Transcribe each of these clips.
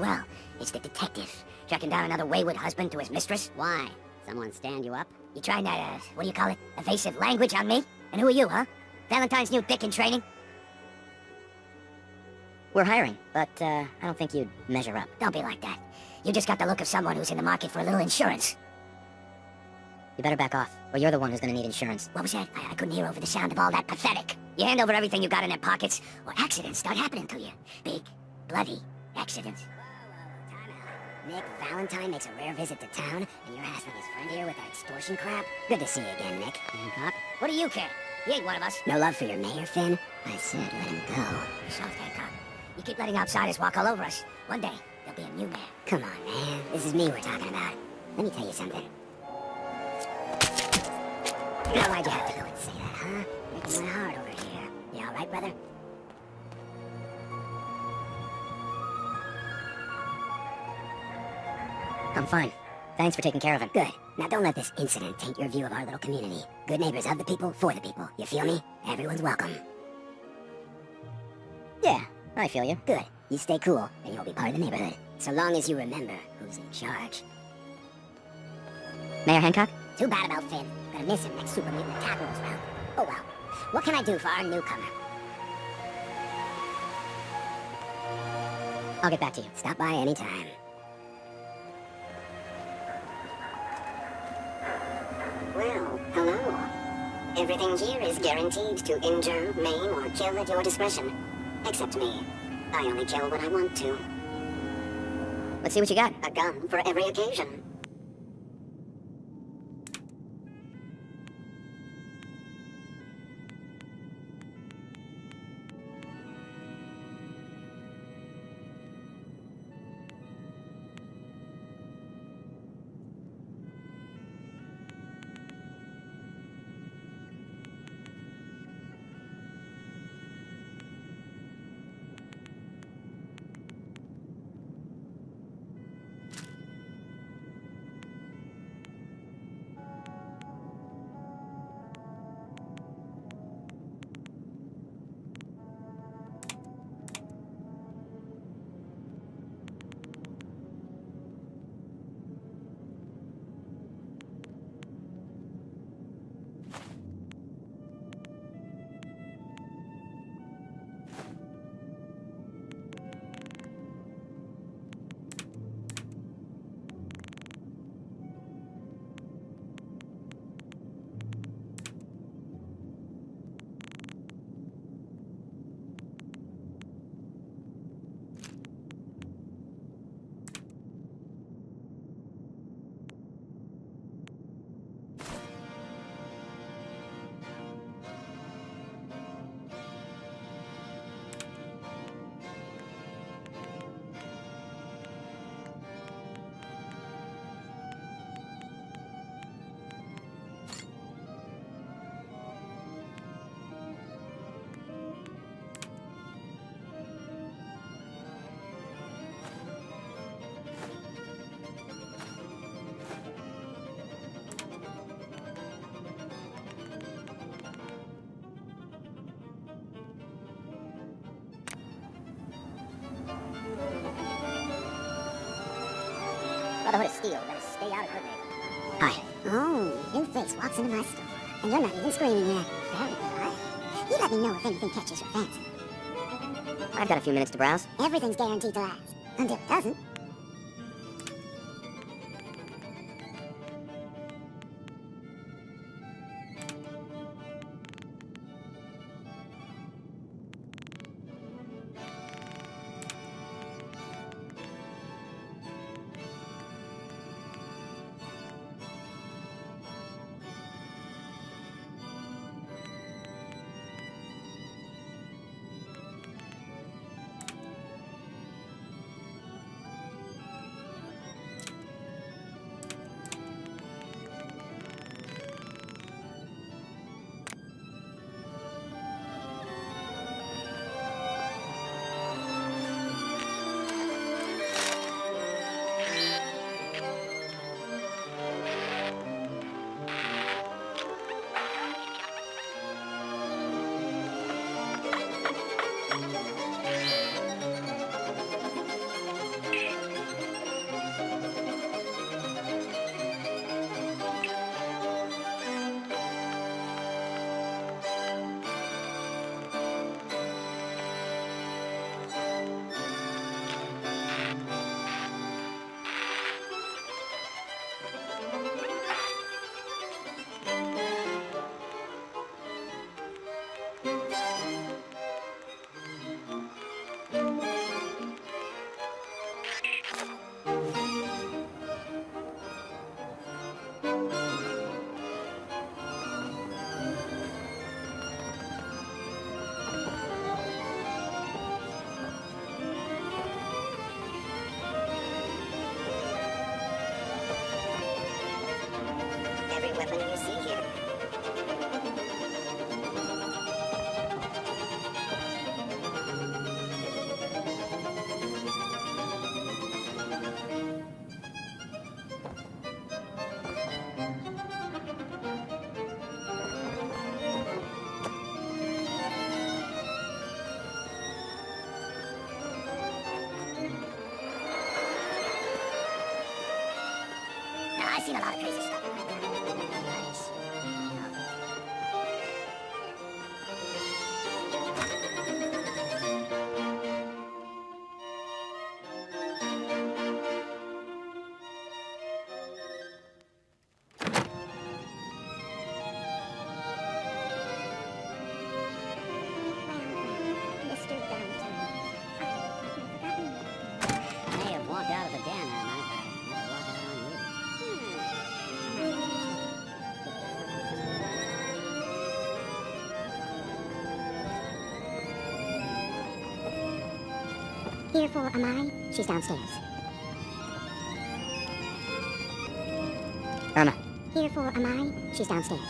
Well, it's the detective. Tracking down another wayward husband to his mistress. Why? Someone stand you up? You trying that, what do you call it? Evasive language on me? And who are you, huh? Valentine's new dick in training? We're hiring, but I don't think you'd measure up. Don't be like that. You just got the look of someone who's in the market for a little insurance. You better back off, or you're the one who's gonna need insurance. What was that? I couldn't hear over the sound of all that pathetic. You hand over everything you got in their pockets, or accidents start happening to you. Big, bloody accidents. Whoa, time out. Nick Valentine makes a rare visit to town, and you're hassling his friend here with that extortion crap? Good to see you again, Nick. Hancock? What do you care? He ain't one of us. No love for your mayor, Finn? I said let him go. Soft, Hancock. You keep letting outsiders walk all over us. One day, there'll be a new man. Come on, man. This is me we're talking about. Let me tell you something. Now, why'd you have to go and say that, huh? Making my heart over here. You all right, brother? I'm fine. Thanks for taking care of him. Good. Now don't let this incident taint your view of our little community. Good neighbors of the people, for the people. You feel me? Everyone's welcome. Yeah, I feel you. Good. You stay cool, and you'll be part of the neighborhood. So long as you remember who's in charge. Mayor Hancock? Too bad about Finn. Gonna miss him next Super Mutant Attack rolls round. Oh well. What can I do for our newcomer? I'll get back to you. Stop by anytime. Well, hello. Everything here is guaranteed to injure, maim, or kill at your discretion. Except me. I only kill when I want to. Let's see what you got. A gun for every occasion. Brotherhood of Steel, better stay out of good neighbor. Hi. Oh, new face walks into my store. And you're not even screaming yet. Very good. You let me know if anything catches your fancy. I've got a few minutes to browse. Everything's guaranteed to last. Until it doesn't. weapon you see here. Now, I've seen a lot of crazy stuff. Nice. Mr. Valentine, I may have walked out of the den that night, but I never walked out on you. Here for Amari. She's downstairs. Irma, Here for Amari. She's downstairs.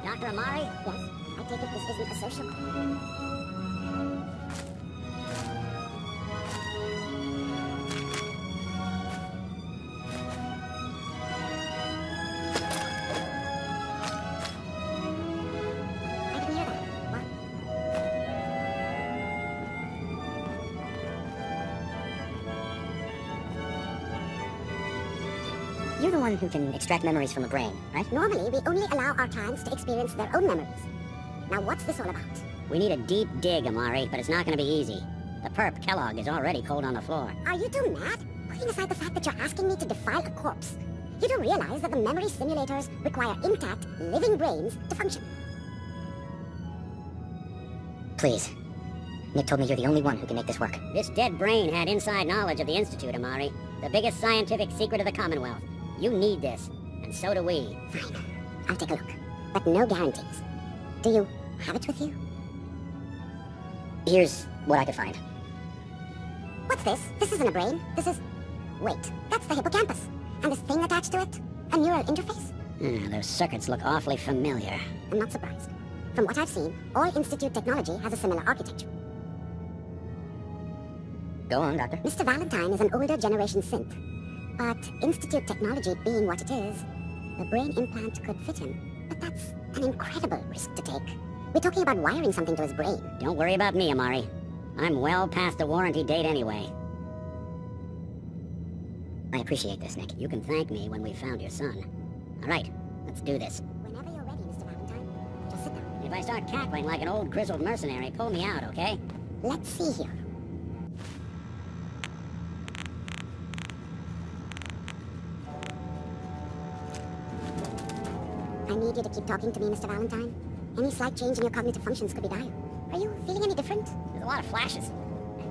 Dr. Amari? Yes, I take it this isn't a social call. I can hear that. What? You're the one who can extract memories from a brain, right? Normally, we only allow our clients to experience their own memories. Now, what's this all about? We need a deep dig, Amari, but it's not gonna be easy. The perp, Kellogg, is already cold on the floor. Are you two mad? Putting aside the fact that you're asking me to defile a corpse, you do realize that the memory simulators require intact, living brains to function. Please. Nick told me you're the only one who can make this work. This dead brain had inside knowledge of the Institute, Amari. The biggest scientific secret of the Commonwealth. You need this, and so do we. Fine, I'll take a look, but no guarantees. Do you have it with you? Here's what I could find. What's this? This isn't a brain. This is... Wait, that's the hippocampus. And this thing attached to it? A neural interface? Those circuits look awfully familiar. I'm not surprised. From what I've seen, all Institute technology has a similar architecture. Go on, Doctor. Mr. Valentine is an older generation synth. But Institute technology being what it is, the brain implant could fit him. But that's an incredible risk to take. We're talking about wiring something to his brain. Don't worry about me, Amari. I'm well past the warranty date anyway. I appreciate this, Nick. You can thank me when we found your son. All right, let's do this. Whenever you're ready, Mr. Valentine, just sit down. If I start cackling like an old grizzled mercenary, pull me out, okay? Let's see here. I need you to keep talking to me, Mr. Valentine. Any slight change in your cognitive functions could be dire. Are you feeling any different? There's a lot of flashes.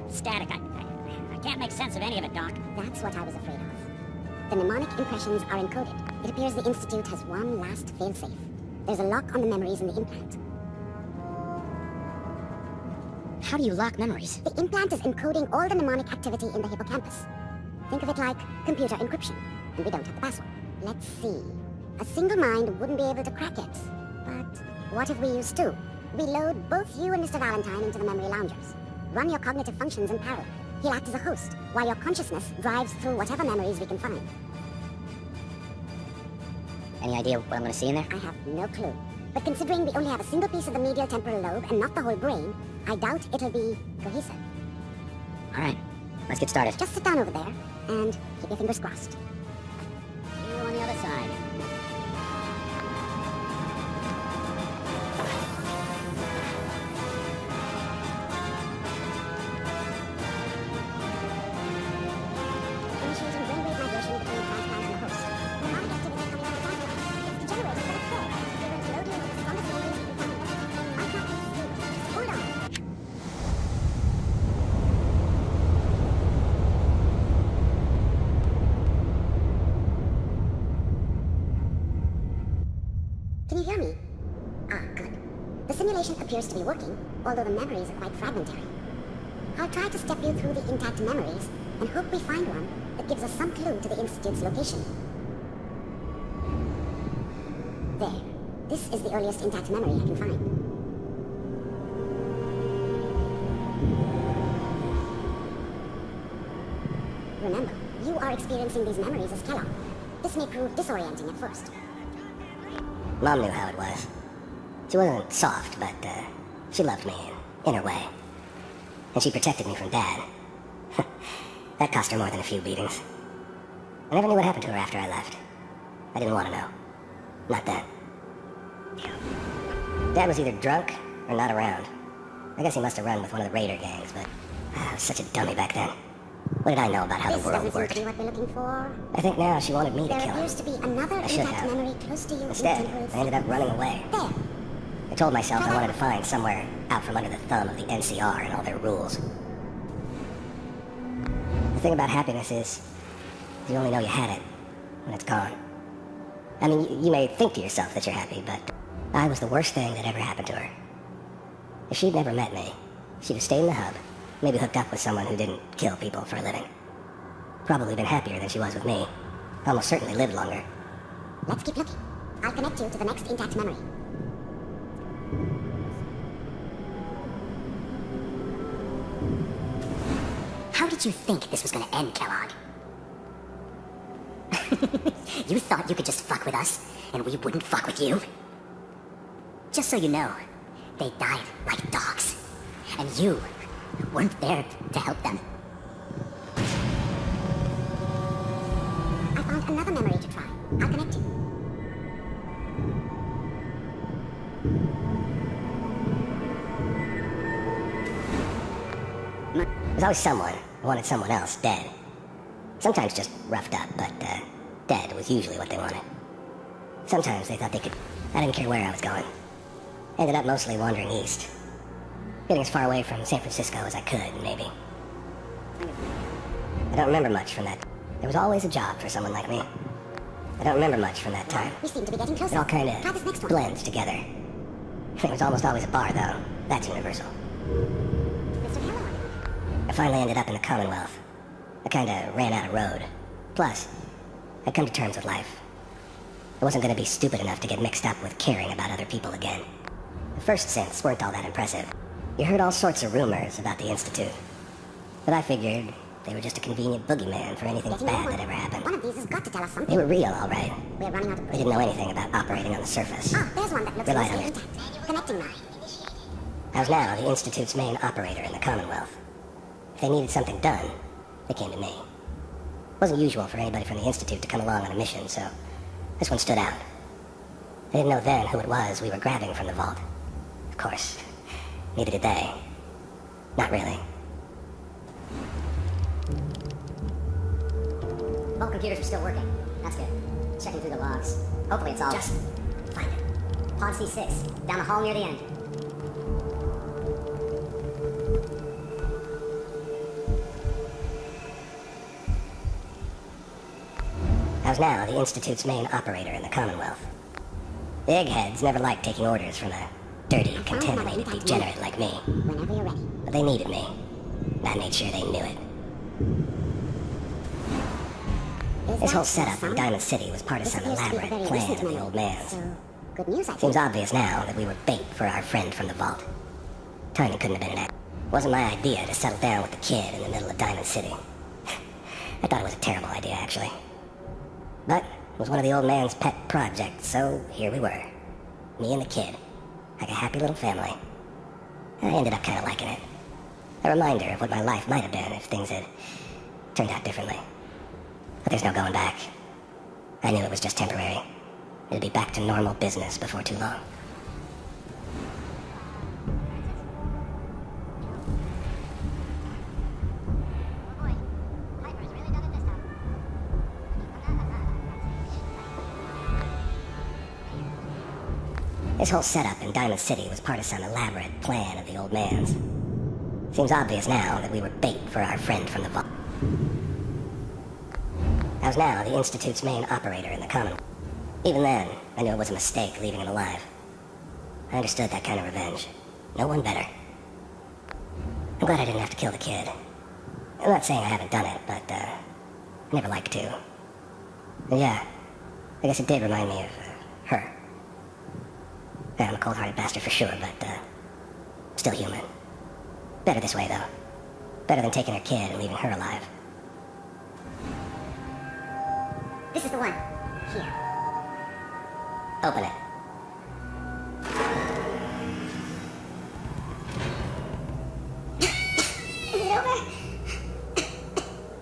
Static. I can't make sense of any of it, Doc. That's what I was afraid of. The mnemonic impressions are encoded. It appears the Institute has one last failsafe. There's a lock on the memories in the implant. How do you lock memories? The implant is encoding all the mnemonic activity in the hippocampus. Think of it like computer encryption, and we don't have the password. Let's see. A single mind wouldn't be able to crack it. But what if we use two? We load both you and Mr. Valentine into the memory loungers. Run your cognitive functions in parallel. He'll act as a host, while your consciousness drives through whatever memories we can find. Any idea what I'm gonna see in there? I have no clue. But considering we only have a single piece of the medial temporal lobe and not the whole brain, I doubt it'll be cohesive. All right, let's get started. Just sit down over there and keep your fingers crossed. See you on the other side. Can you hear me? Ah, good. The simulation appears to be working, although the memories are quite fragmentary. I'll try to step you through the intact memories and hope we find one that gives us some clue to the Institute's location. There. This is the earliest intact memory I can find. Remember, you are experiencing these memories as Kellogg. This may prove disorienting at first. Mom knew how it was. She wasn't soft, but she loved me in her way. And she protected me from Dad. That cost her more than a few beatings. I never knew what happened to her after I left. I didn't want to know. Not then. Dad was either drunk or not around. I guess he must have run with one of the raider gangs, but I was such a dummy back then. What did I know about how the world worked? This doesn't seem to be what we're looking for. I think now she wanted me to There kill appears him. to be another I should intact have. memory close to you Instead, in temporals. I ended up running away. There. I told myself I wanted to find somewhere out from under the thumb of the NCR and all their rules. The thing about happiness is, you only know you had it when it's gone. I mean, you may think to yourself that you're happy, but I was the worst thing that ever happened to her. If she'd never met me, she'd have stayed in the hub, maybe hooked up with someone who didn't kill people for a living. Probably been happier than she was with me. Almost certainly lived longer. Let's keep looking. I'll connect you to the next intact memory. How did you think this was gonna end, Kellogg? You thought you could just fuck with us, and we wouldn't fuck with you? Just so you know, they died like dogs. And you weren't there to help them. I found another memory to try. I'll connect you. There's always someone who wanted someone else dead. Sometimes just roughed up, but dead was usually what they wanted. Sometimes they thought they could... I didn't care where I was going. Ended up mostly wandering east. Getting as far away from San Francisco as I could, maybe. I don't remember much from that. There was always a job for someone like me. I don't remember much from that time. We seem to be getting closer. It all kind Try this next of one. blends together. There was almost always a bar, though. That's universal. Mr. Kellogg. I finally ended up in the Commonwealth. I kinda ran out of road. Plus, I'd come to terms with life. I wasn't gonna be stupid enough to get mixed up with caring about other people again. The first synths weren't all that impressive. You heard all sorts of rumors about the Institute. But I figured they were just a convenient boogeyman for anything Getting bad more. that ever happened. One of these has got to tell us They something. were real, all right. We're running out of They didn't know anything about operating on the surface. Ah, there's one that looks Relied mostly on it. intact. Connecting now. I was now the Institute's main operator in the Commonwealth. If they needed something done, they came to me. It wasn't usual for anybody from the Institute to come along on a mission, so this one stood out. I didn't know then who it was we were grabbing from the vault. Of course, neither did they. Not really. Both computers are still working. That's good. Checking through the logs. Hopefully it's all... Just find it. Pod C6, down the hall near the end. I was now the Institute's main operator in the Commonwealth. The eggheads never liked taking orders from a dirty, contaminated degenerate like me. Whenever you're ready. But they needed me. And I made sure they knew it. Is This that whole setup in some? Diamond City was part of This some appears to be a elaborate very plan recent of the memory. old man's. So, good news, I think. Seems obvious now that we were bait for our friend from the vault. Timing couldn't have been an act. It wasn't my idea to settle down with the kid in the middle of Diamond City. I thought it was a terrible idea, actually. But it was one of the old man's pet projects, so here we were. Me and the kid. Like a happy little family. I ended up kind of liking it. A reminder of what my life might have been if things had turned out differently. But there's no going back. I knew it was just temporary. It'd be back to normal business before too long. This whole setup in Diamond City was part of some elaborate plan of the old man's. Seems obvious now that we were bait for our friend from the vault. I was now the Institute's main operator in the Commonwealth. Even then, I knew it was a mistake leaving him alive. I understood that kind of revenge. No one better. I'm glad I didn't have to kill the kid. I'm not saying I haven't done it, but, I never liked to. And yeah, I guess it did remind me of, her. Yeah, I'm a cold-hearted bastard for sure, but, still human. Better this way, though. Better than taking her kid and leaving her alive. This is the one. Here. Open it. Is it over?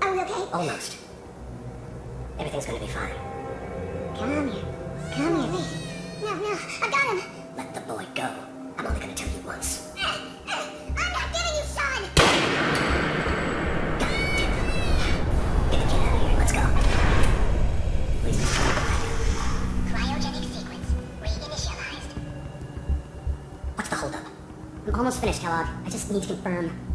Are we okay? Almost. Everything's gonna be fine. Come here. Come here. Wait. No, I've got him. Let the boy go. I'm only gonna tell you once. I'm not giving you son! God damn it. Get the kid out of here. Let's go. Please. Cryogenic sequence reinitialized. What's the holdup? I'm almost finished, Kellogg. I just need to confirm.